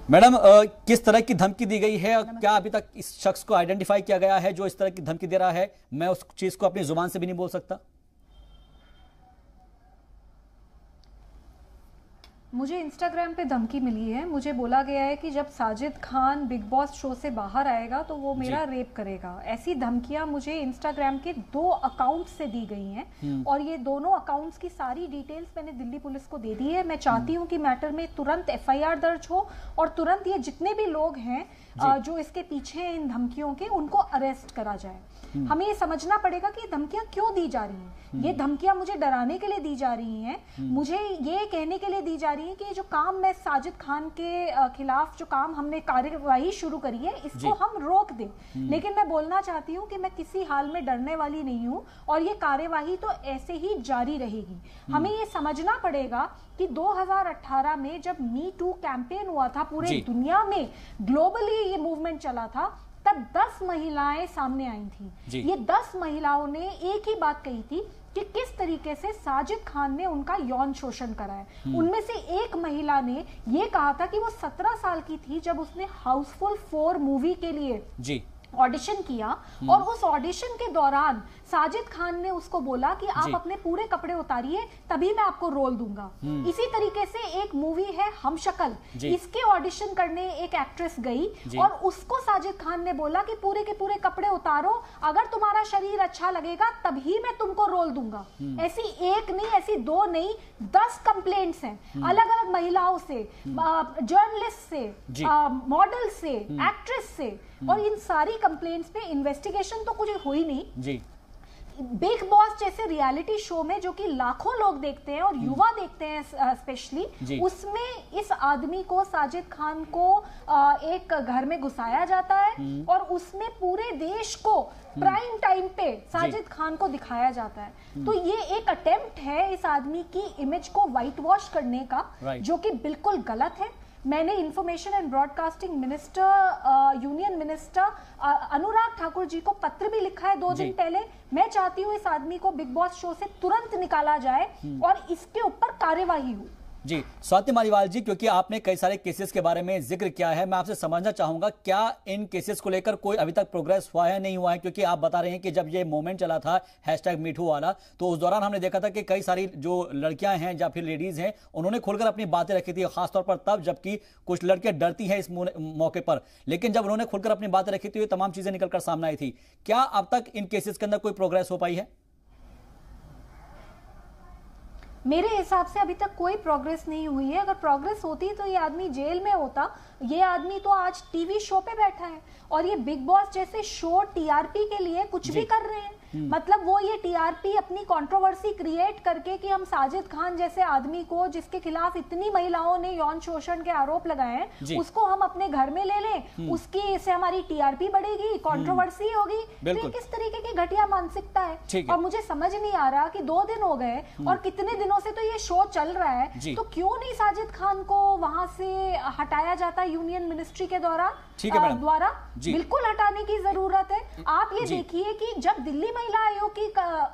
Madam, किस तरह की धमकी दी गई है? क्या अभी तक इस शख्स को आइडेंटिफाई किया गया है जो इस तरह की धमकी दे रहा है? मैं उस चीज को अपनी जुबान से भी नहीं बोल सकता। मुझे इंस्टाग्राम पे धमकी मिली है। मुझे बोला गया है कि जब Sajid Khan big boss show से बाहर आएगा तो वो मेरा रेप करेगा। ऐसी धमकियां मुझे इंस्टाग्राम के 2 अकाउंट से दी गई हैं और ये दोनों अकाउंट्स की सारी डिटेल्स मैंने दिल्ली पुलिस को दे दी है। मैं चाहती हूं कि मैटर में तुरंत एफआईआर दर्ज हो और तुरंत ये जितने भी लोग हैं जो इसके पीछे हैं इन धमकियों के, उनको अरेस्ट करा जाए। हमें ये समझना पड़ेगा कि ये धमकियां क्यों दी जा रही हैं। ये धमकियां मुझे डराने के लिए दी जा रही हैं, मुझे ये कहने के लिए दी जा रही है कि जो काम मैं साजिद खान के खिलाफ जो काम हमने कार्यवाही शुरू करी है इसको हम रोक दें। लेकिन मैं बोलना चाहती हूँ कि मैं किसी हाल में डरने वाली नहीं हूँ और ये कार्यवाही तो ऐसे ही जारी रहेगी। हमें ये समझना पड़ेगा कि 2018 में जब मी टू कैंपेन हुआ था, पूरे दुनिया में ग्लोबली ये मूवमेंट चला था, तब 10 महिलाएं सामने आई थी। ये 10 महिलाओं ने एक ही बात कही थी कि किस तरीके से साजिद खान ने उनका यौन शोषण करा है। उनमें से एक महिला ने ये कहा था कि वो 17 साल की थी जब उसने हाउसफुल 4 मूवी के लिए ऑडिशन किया और उस ऑडिशन के दौरान साजिद खान ने उसको बोला कि आप अपने पूरे कपड़े उतारिए तभी मैं आपको रोल दूंगा। इसी तरीके से एक मूवी है हम शक्ल, इसके ऑडिशन करने एक एक्ट्रेस गई और उसको साजिद खान ने बोला कि पूरे के पूरे कपड़े उतारो, अगर तुम्हारा शरीर अच्छा लगेगा तभी मैं तुमको रोल दूंगा। ऐसी एक नहीं, ऐसी 2 नहीं, 10 कंप्लेंट्स हैं अलग अलग महिलाओं से, जर्नलिस्ट से, मॉडल से, एक्ट्रेस से, और इन सारी कंप्लेंट्स पे इन्वेस्टिगेशन तो कुछ हुई नहीं। बिग बॉस जैसे रियलिटी शो में जो कि लाखों लोग देखते हैं और युवा देखते हैं स्पेशली, उसमें इस आदमी को, साजिद खान को एक घर में घुसाया जाता है और उसमें पूरे देश को प्राइम टाइम पे साजिद खान को दिखाया जाता है। तो ये एक अटेम्प्ट है इस आदमी की इमेज को व्हाइट वॉश करने का, जो कि बिल्कुल गलत है। मैंने information and broadcasting minister, union minister Anurag Thakur ji को पत्र भी लिखा है 2 दिन पहले। मैं चाहती हूँ इस आदमी को बिग बॉस शो से तुरंत निकाला जाए और इसके ऊपर कार्यवाही हो। जी, स्वाति मालीवाल जी, क्योंकि आपने कई सारे केसेस के बारे में जिक्र किया है, मैं आपसे समझना चाहूंगा क्या इन केसेस को लेकर कोई अभी तक प्रोग्रेस हुआ है, नहीं हुआ है? क्योंकि आप बता रहे हैं कि जब ये मूवमेंट चला था #मीठू वाला, तो उस दौरान हमने देखा था कि कई सारी जो लड़कियां हैं या फिर लेडीज हैं, उन्होंने खुलकर अपनी बातें रखी थी, खासतौर पर तब जबकि कुछ लड़कियां डरती हैं इस मौके पर, लेकिन जब उन्होंने खुलकर अपनी बातें रखी थी ये तमाम चीजें निकलकर सामने आई थी। क्या अब तक इन केसेस के अंदर कोई प्रोग्रेस हो पाई है? मेरे हिसाब से अभी तक कोई प्रोग्रेस नहीं हुई है। अगर प्रोग्रेस होती तो ये आदमी जेल में होता। ये आदमी तो आज टीवी शो पे बैठा है और ये बिग बॉस जैसे शो टीआरपी के लिए कुछ भी कर रहे हैं। मतलब वो ये टीआरपी अपनी कंट्रोवर्सी क्रिएट करके कि हम साजिद खान जैसे आदमी को, जिसके खिलाफ इतनी महिलाओं ने यौन शोषण के आरोप लगाए हैं, उसको हम अपने घर में ले लें, उसकी से हमारी टीआरपी बढ़ेगी, कंट्रोवर्सी होगी। तो किस तरीके की घटिया मानसिकता है। और मुझे समझ नहीं आ रहा कि 2 दिन हो गए और कितने दिनों से तो ये शो चल रहा है, तो क्यों नहीं साजिद खान को वहां से हटाया जाता यूनियन मिनिस्ट्री के द्वारा? बिल्कुल हटाने की जरूरत है। आप ये देखिए कि जब दिल्ली महिला आयोग की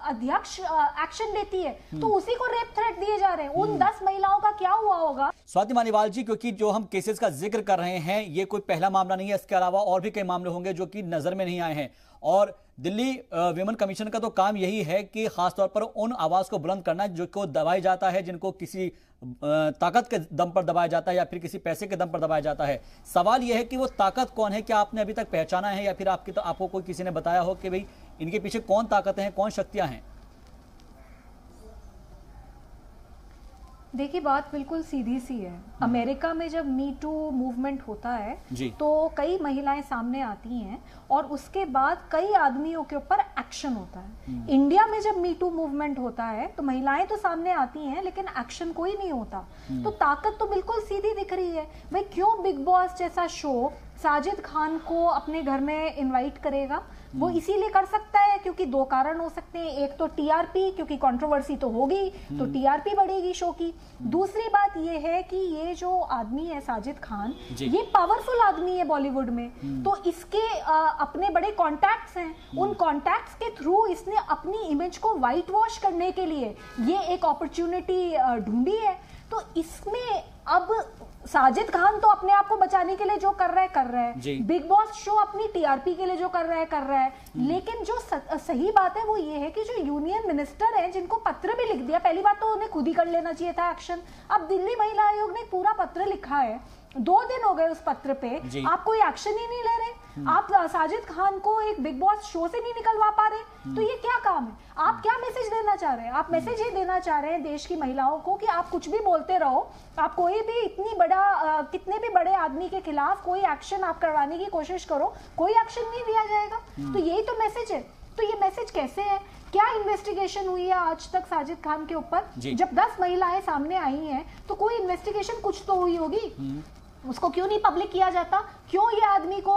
अध्यक्ष एक्शन लेती है तो उसी को रेप थ्रेट दिए जा रहे हैं। उन 10 महिलाओं का क्या हुआ होगा? स्वाति मालीवाल जी, क्योंकि जो हम केसेस का जिक्र कर रहे हैं ये कोई पहला मामला नहीं है, इसके अलावा और भी कई मामले होंगे जो कि नजर में नहीं आए हैं। और दिल्ली विमेन कमीशन का तो काम यही है कि खासतौर पर उन आवाज को बुलंद करना जो को दबाया जाता है, जिनको किसी ताकत के दम पर दबाया जाता है या फिर किसी पैसे के दम पर दबाया जाता है। सवाल यह है कि वो ताकत कौन है? क्या आपने अभी तक पहचाना है या फिर आपको कोई किसी ने बताया हो कि भाई इनके पीछे कौन ताकतें हैं, कौन शक्तियां हैं? देखिए, बात बिल्कुल सीधी सी है। अमेरिका में जब मी टू मूवमेंट होता है तो कई महिलाएं सामने आती हैं और उसके बाद कई आदमियों के ऊपर एक्शन होता है। इंडिया में जब मी टू मूवमेंट होता है तो महिलाएं तो सामने आती हैं लेकिन एक्शन कोई नहीं होता। तो ताकत तो बिल्कुल सीधी दिख रही है। भाई क्यों बिग बॉस जैसा शो साजिद खान को अपने घर में इनवाइट करेगा? वो इसीलिए कर सकता है क्योंकि 2 कारण हो सकते हैं। एक तो टीआरपी, क्योंकि कंट्रोवर्सी तो होगी तो टीआरपी बढ़ेगी शो की। दूसरी बात ये है कि ये जो आदमी है साजिद खान, ये पावरफुल आदमी है बॉलीवुड में, तो इसके अपने बड़े कॉन्टैक्ट्स हैं। उन कॉन्टैक्ट्स के थ्रू इसने अपनी इमेज को व्हाइट वॉश करने के लिए ये एक अपॉर्चुनिटी ढूंढी है। तो इसमें अब साजिद खान तो अपने आप को बचाने के लिए जो कर रहा है बिग बॉस शो अपनी टीआरपी के लिए जो कर रहा है लेकिन जो सही बात है वो ये है कि जो यूनियन मिनिस्टर है जिनको पत्र भी लिख दिया, पहली बात तो उन्हें खुद ही कर लेना चाहिए था एक्शन। अब दिल्ली महिला आयोग ने पूरा पत्र लिखा है, 2 दिन हो गए उस पत्र पे, आप कोई एक्शन ही नहीं ले रहे, आप साजिद खान को एक बिग बॉस शो से नहीं निकलवा पा रहे, तो ये क्या काम है? आप क्या मैसेज देना चाह रहे हैं? आप मैसेज ये देना चाह रहे हैं देश की महिलाओं को कि आप कुछ भी बोलते रहो, आप कोई भी कितने भी बड़े आदमी के खिलाफ कोई एक्शन आप करवाने की कोशिश करो, कोई एक्शन नहीं लिया जाएगा। तो यही तो मैसेज है। तो ये मैसेज कैसे है? क्या इन्वेस्टिगेशन हुई है आज तक साजिद खान के ऊपर? जब 10 महिलाएं सामने आई हैं तो कोई इन्वेस्टिगेशन कुछ तो हुई होगी, उसको क्यों नहीं पब्लिक किया जाता? क्यों ये आदमी को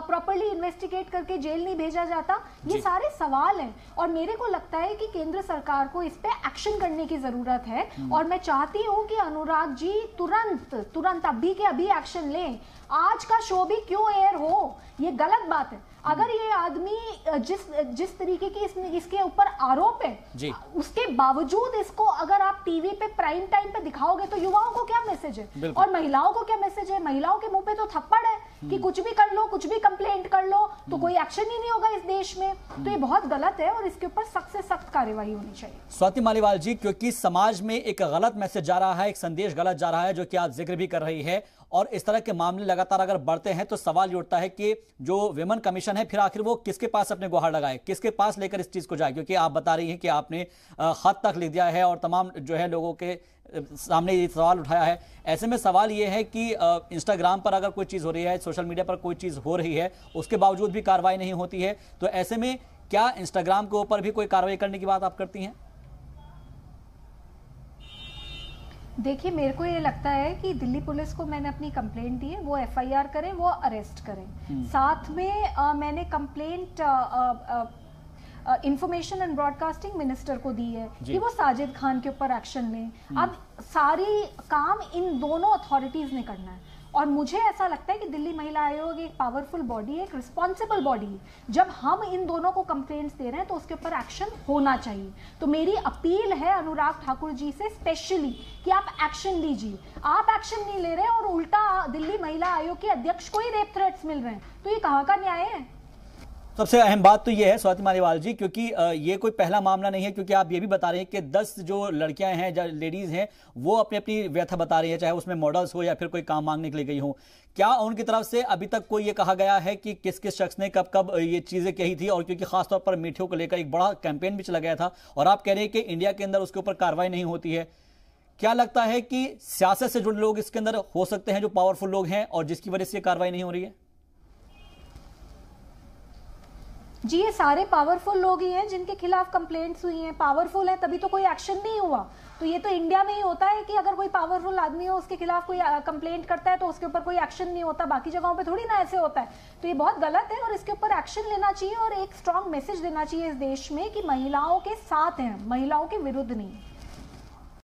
प्रॉपर्ली इन्वेस्टिगेट करके जेल नहीं भेजा जाता? ये सारे सवाल हैं और मेरे को लगता है कि केंद्र सरकार को इस पे एक्शन करने की जरूरत है और मैं चाहती हूँ कि अनुराग जी तुरंत अभी के अभी एक्शन लें। आज का शो भी क्यों एयर हो, ये गलत बात है। अगर ये आदमी जिस तरीके की इसके ऊपर आरोप है उसके बावजूद इसको अगर आप टीवी पे प्राइम टाइम पे दिखाओगे तो युवाओं को क्या मैसेज है और महिलाओं को क्या मैसेज है? महिलाओं के मुंह पे तो थप्पड़ है कि कुछ भी कर लो, कुछ भी कंप्लेंट कर लो तो कोई एक्शन ही नहीं होगा इस देश में। तो ये बहुत गलत है और इसके ऊपर सख्त से सख्त कार्यवाही होनी चाहिए। स्वाति मालीवाल जी, क्योंकि समाज में एक गलत मैसेज जा रहा है, एक संदेश गलत जा रहा है जो कि आप जिक्र भी कर रही है और इस तरह के मामले लगातार अगर बढ़ते हैं तो सवाल ये उठता है कि जो विमेन कमीशन है फिर आखिर वो किसके पास अपने गुहार लगाए, किसके पास लेकर इस चीज को जाए? क्योंकि आप बता रही हैं कि आपने खत तक लिख दिया है और तमाम जो है लोगों के सामने ये सवाल उठाया है। ऐसे में सवाल ये है कि इंस्टाग्राम पर अगर कोई चीज हो रही है, सोशल मीडिया पर कोई चीज हो रही है, उसके बावजूद भी कार्रवाई नहीं होती है, तो ऐसे में क्या इंस्टाग्राम के ऊपर भी कोई कार्रवाई करने की बात आप करती हैं? देखिए, मेरे को ये लगता है कि दिल्ली पुलिस को मैंने अपनी कंप्लेंट दी है, वो एफआईआर करें, वो अरेस्ट करें। साथ में मैंने complaint information and broadcasting minister को दी है कि वो साजिद खान के ऊपर एक्शन लें। अब सारी काम इन दोनों अथॉरिटीज ने करना है और मुझे ऐसा लगता है कि दिल्ली महिला आयोग एक पावरफुल बॉडी है, एक रिस्पॉन्सिबल बॉडी है। जब हम इन दोनों को कंप्लेंट्स दे रहे हैं तो उसके ऊपर एक्शन होना चाहिए। तो मेरी अपील है अनुराग ठाकुर जी से स्पेशली कि आप एक्शन लीजिए। आप एक्शन नहीं ले रहे और उल्टा दिल्ली महिला आयोग के अध्यक्ष को ही रेप थ्रेट्स मिल रहे हैं, तो ये कहाँ का न्याय है? सबसे अहम बात तो ये है स्वाति मालीवाल जी, क्योंकि ये कोई पहला मामला नहीं है, क्योंकि आप ये भी बता रहे हैं कि 10 जो लड़कियां हैं, जो लेडीज हैं, वो अपनी अपनी व्यथा बता रही है, चाहे उसमें मॉडल्स हो या फिर कोई काम मांगने के लिए गई हो। क्या उनकी तरफ से अभी तक कोई ये कहा गया है कि किस किस शख्स ने कब कब ये चीजें कही थी? और क्योंकि खासतौर पर मीठियों को लेकर एक बड़ा कैंपेन भी चला गया था और आप कह रहे हैं कि इंडिया के अंदर उसके ऊपर कार्रवाई नहीं होती है, क्या लगता है कि सियासत से जुड़े लोग इसके अंदर हो सकते हैं, जो पावरफुल लोग हैं, और जिसकी वजह से कार्रवाई नहीं हो रही है? जी, ये सारे पावरफुल लोग ही हैं जिनके खिलाफ कंप्लेंट्स हुई हैं। पावरफुल है तभी तो कोई एक्शन नहीं हुआ। तो ये तो इंडिया में ही होता है कि अगर कोई पावरफुल आदमी हो, उसके खिलाफ कोई कंप्लेंट करता है तो उसके ऊपर कोई एक्शन नहीं होता। बाकी जगहों पे थोड़ी ना ऐसे होता है। तो ये बहुत गलत है और इसके ऊपर एक्शन लेना चाहिए और एक स्ट्रांग मैसेज देना चाहिए इस देश में कि महिलाओं के साथ हैं, महिलाओं के विरुद्ध नहीं।